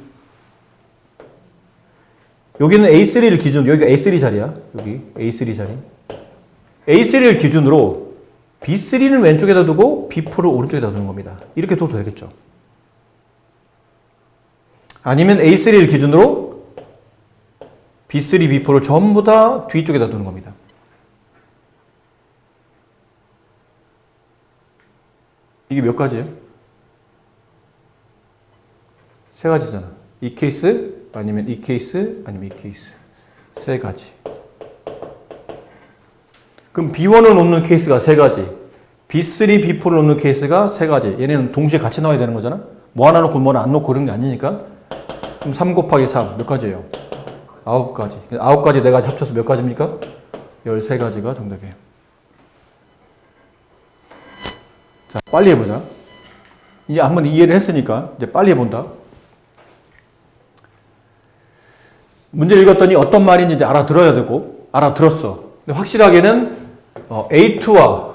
여기는 A3를 기준으로 여기가 A3 자리야. 여기 A3 자리. A3를 기준으로 B3는 왼쪽에다 두고 B4를 오른쪽에다 두는 겁니다. 이렇게 둬도 되겠죠. 아니면 A3를 기준으로 B3, B4를 전부 다 뒤쪽에다 두는 겁니다. 이게 몇 가지예요? 세 가지잖아. 이 케이스, 아니면 이 케이스, 아니면 이 케이스. 세 가지. 그럼 B1을 놓는 케이스가 세 가지. B3, B4를 놓는 케이스가 세 가지. 얘네는 동시에 같이 나와야 되는 거잖아? 뭐 하나 놓고 뭐 하나 안 놓고 그런 게 아니니까. 그럼 3 곱하기 3 몇 가지예요? 9가지. 9가지 4가지 합쳐서 몇 가지입니까? 13가지가 정답이에요. 자, 빨리 해보자. 이제 한번 이해를 했으니까 이제 빨리 해본다. 문제 읽었더니 어떤 말인지 이제 알아들어야 되고 알아들었어. 근데 확실하게는 A2와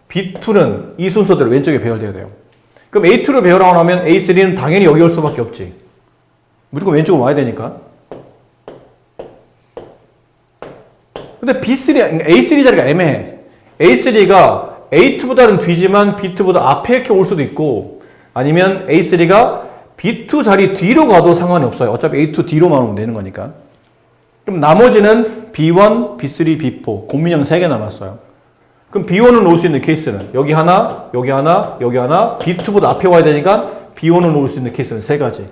B2는 이 순서대로 왼쪽에 배열돼야 돼요. 그럼 A2를 배열하고 나면 A3는 당연히 여기 올 수밖에 없지. 무조건 왼쪽으로 와야 되니까. 근데 A3 자리가 애매해. A3가 A2보다는 뒤지만 B2보다 앞에 이렇게 올 수도 있고 아니면 A3가 B2 자리 뒤로 가도 상관이 없어요. 어차피 A2 뒤로만 오면 되는 거니까. 그럼 나머지는 B1, B3, B4 공민형 3개 남았어요. 그럼 B1을 놓을 수 있는 케이스는 여기 하나, 여기 하나, 여기 하나 B2보다 앞에 와야 되니까 B1을 놓을 수 있는 케이스는 3가지.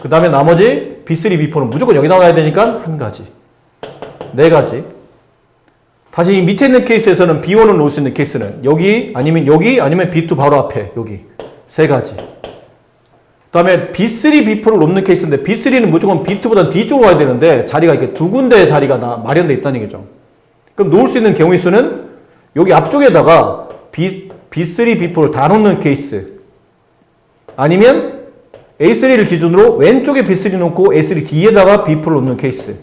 그 다음에 나머지 B3, B4는 무조건 여기 나와야 되니까 1가지. 4가지. 다시 이 밑에 있는 케이스에서는 B1을 놓을 수 있는 케이스는 여기 아니면 B2 바로 앞에 여기 3가지. 그 다음에 B3, B4를 놓는 케이스인데 B3는 무조건 B2보다 뒤쪽으로 와야 되는데 자리가 이렇게 두 군데의 자리가 마련되어 있다는 얘기죠. 그럼 놓을 수 있는 경우의 수는 여기 앞쪽에다가 B3, B4를 다 놓는 케이스 아니면 A3를 기준으로 왼쪽에 B3 놓고 A3 뒤에다가 B4를 놓는 케이스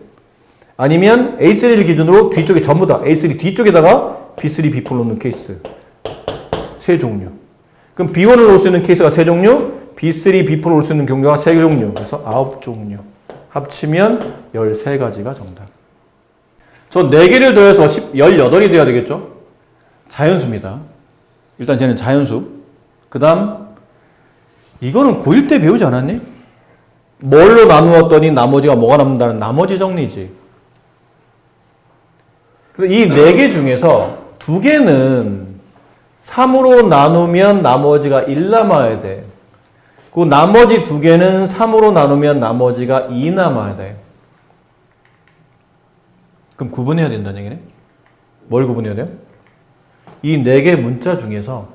아니면 A3를 기준으로 뒤쪽에 전부 다 A3 뒤쪽에다가 B3, B4를 놓는 케이스 세 종류. 그럼 B1을 놓을 수 있는 케이스가 세 종류, B3, B4를 놓을 수 있는 경우가 세 종류. 그래서 9종류. 합치면 13가지가 정답. 저 4개를 더해서 18이 돼야 되겠죠? 자연수입니다. 일단 쟤는 자연수. 그 다음 이거는 고1 때 배우지 않았니? 뭘로 나누었더니 나머지가 뭐가 남는다는 나머지 정리지. 이 4개 중에서 2개는 3으로 나누면 나머지가 1 남아야 돼. 그 나머지 2개는 3으로 나누면 나머지가 2 남아야 돼. 그럼 구분해야 된다는 얘기네? 뭘 구분해야 돼요? 이 4개 문자 중에서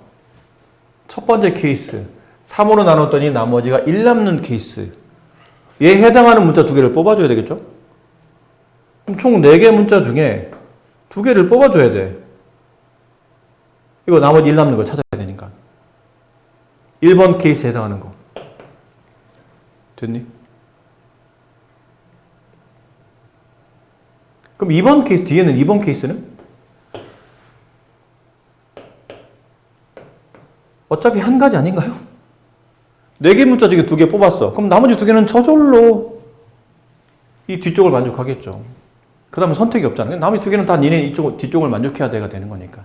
첫 번째 케이스 3으로 나눴더니 나머지가 1 남는 케이스 얘에 해당하는 문자 2개를 뽑아줘야 되겠죠? 그럼 총 4개 문자 중에 2개를 뽑아줘야 돼. 이거 나머지 1 남는 거 찾아야 되니까. 1번 케이스에 해당하는 거. 됐니? 그럼 2번 케이스, 뒤에는 2번 케이스는? 어차피 한 가지 아닌가요? 4개 문자 중에 2개 뽑았어. 그럼 나머지 2개는 저절로 이 뒤쪽을 만족하겠죠. 그 다음에 선택이 없잖아요. 나머지 2개는 다 니네 뒤쪽을 만족해야 돼가 되는 거니까.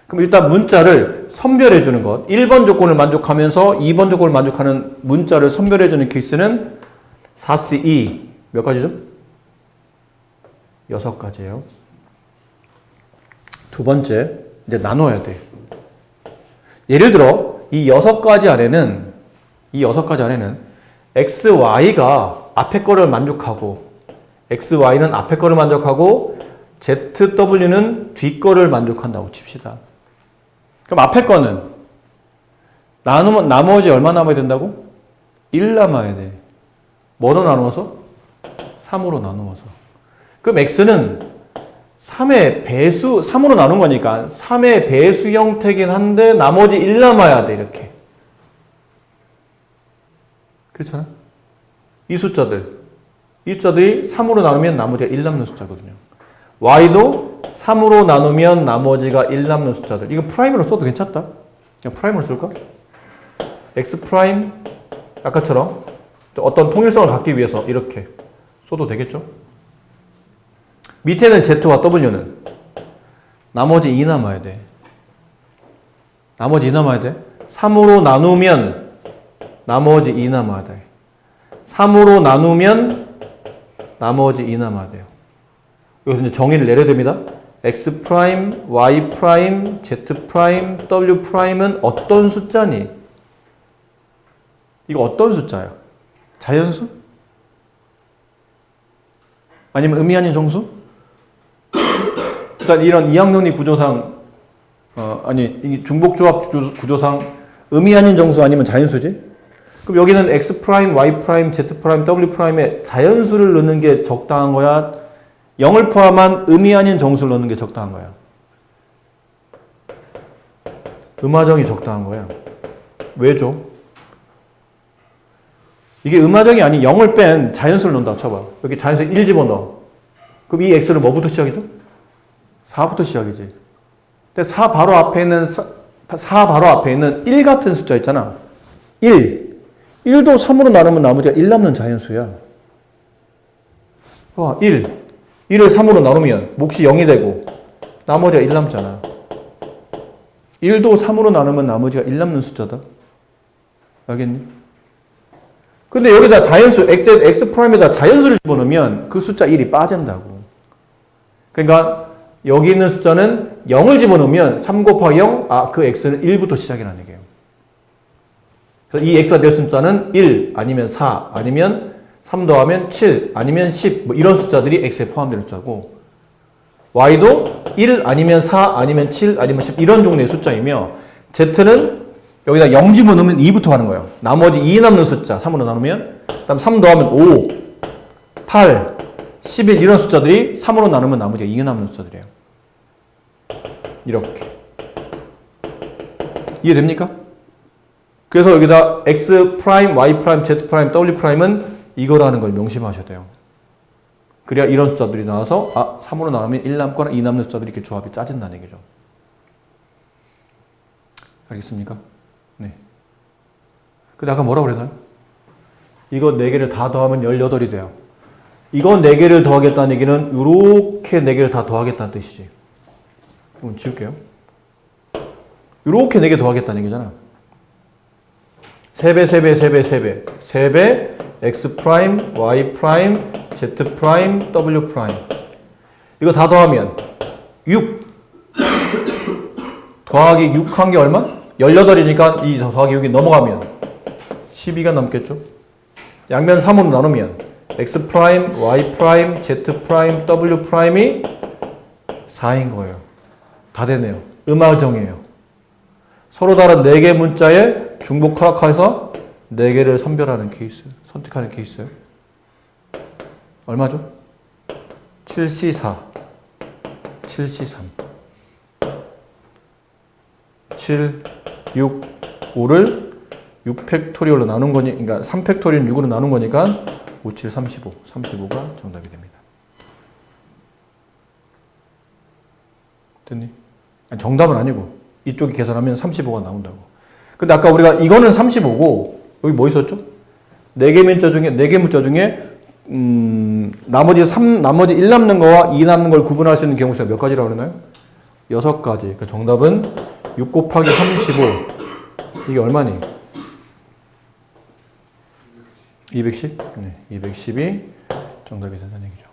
그럼 일단 문자를 선별해 주는 것. 1번 조건을 만족하면서 2번 조건을 만족하는 문자를 선별해 주는 케이스는 4C2. 몇 가지죠? 6가지예요. 두 번째, 이제 나눠야 돼. 예를 들어 이 6가지 안에는 X, Y가 앞에 거를 만족하고 X, Y는 앞에 거를 만족하고 Z, W는 뒤 거를 만족한다고 칩시다. 그럼 앞에 거는 나누면 나머지 얼마 남아야 된다고? 1 남아야 돼. 뭐로 나누어서? 3으로 나누어서. 그럼 X는 3의 배수, 3으로 나눈 거니까 3의 배수 형태긴 한데 나머지 1 남아야 돼. 이렇게. 그렇잖아? 이 숫자들이 3으로 나누면 나머지가 1 남는 숫자거든요. Y도 3으로 나누면 나머지가 1 남는 숫자들. 이거 프라임으로 써도 괜찮다. 그냥 프라임으로 쓸까? X 프라임 아까처럼 어떤 통일성을 갖기 위해서 이렇게 써도 되겠죠? 밑에는 Z와 W는 나머지 2 남아야 돼. 나머지 2 남아야 돼. 3으로 나누면 나머지 2 남아야 돼. 3으로 나누면 나머지 2 남아야 돼요. 여기서 이제 정의를 내려야 됩니다. X 프라임, Y 프라임, Z 프라임, W 프라임은 어떤 숫자니? 이거 어떤 숫자야? 자연수? 아니면 의미 아닌 정수? 일단 이런 이항론리 구조상 이 중복조합 구조상 의미 아닌 정수 아니면 자연수지? 그럼 여기는 X 프라임, Y 프라임, Z 프라임, W 프라임에 자연수를 넣는 게 적당한 거야? 0을 포함한 의미 아닌 정수를 넣는 게 적당한 거야? 음화정이 적당한 거야. 왜죠? 이게 음화정이 아닌 0을 뺀 자연수를 넣는다고 쳐봐. 여기 자연수 1 집어넣어. 그럼 이 x는 뭐부터 시작이죠? 4부터 시작이지. 근데 4 바로 앞에 있는 1 같은 숫자 있잖아. 1. 1도 3으로 나누면 나머지가 1 남는 자연수야. 봐, 1. 1을 3으로 나누면 몫이 0이 되고 나머지가 1 남잖아. 1도 3으로 나누면 나머지가 1 남는 숫자다. 알겠니? 근데 여기다 자연수, x 프라임에다 자연수를 집어넣으면 그 숫자 1이 빠진다고. 그러니까 여기 있는 숫자는 0을 집어넣으면 3 곱하기 0, 그 x는 1부터 시작이라는 얘기예요. 그래서 이 x가 될 숫자는 1, 아니면 4, 아니면 3 더하면 7, 아니면 10, 뭐 이런 숫자들이 x에 포함되는 숫자고, y도 1, 아니면 4, 아니면 7, 아니면 10 이런 종류의 숫자이며, z는 여기다 0 집어넣으면 2부터 하는 거예요. 나머지 2 남는 숫자 3으로 나누면, 그 다음 3 더하면 5, 8, 11 이런 숫자들이 3으로 나누면 나머지가 2 남는 숫자들이에요. 이렇게. 이해됩니까? 그래서 여기다 x 프라임, y 프라임, z 프라임, w 프라임은 이거라는 걸 명심하셔야 돼요. 그래야 이런 숫자들이 나와서 3으로 나누면 1 남거나 2 남는 숫자들이 이렇게 조합이 짜진다는 얘기죠. 알겠습니까? 네. 근데 아까 뭐라고 그랬나요? 이거 4개를 다 더하면 18이 돼요. 이거 4개를 더하겠다는 얘기는 요렇게 4개를 다 더하겠다는 뜻이지. 그럼 지울게요. 요렇게 4개 더하겠다는 얘기잖아. 3배, 3배, 3배, 3배. 3배, x 프라임, y 프라임, z 프라임, w 프라임. 이거 다 더하면 6. 더하기 6 한 게 얼마? 18이니까 이 더하기 6이 넘어가면 12가 넘겠죠? 양면 3으로 나누면 x 프라임, y 프라임, z 프라임, w 프라임이 4인 거예요. 다 되네요. 음화정이에요. 서로 다른 4개 문자에 중복 허락해서 4개를 선별하는 케이스, 선택하는 케이스. 얼마죠? 7C4, 7C3, 7, 6, 5를 6팩토리얼로 나눈 거니, 그러니까 3팩토리얼 6으로 나눈 거니까 5, 7, 35, 35가 정답이 됩니다. 됐니? 아니, 정답은 아니고 이쪽에 계산하면 35가 나온다고. 근데 아까 우리가 이거는 35고 여기 뭐 있었죠? 4개 문자 중에 나머지 1 남는 거와 2 남는 걸 구분할 수 있는 경우수가 몇 가지라고 그러나요? 6가지. 그러니까 정답은 6 곱하기 35. 이게 얼마니? 210? 네, 210이 정답이 된다는 얘기죠.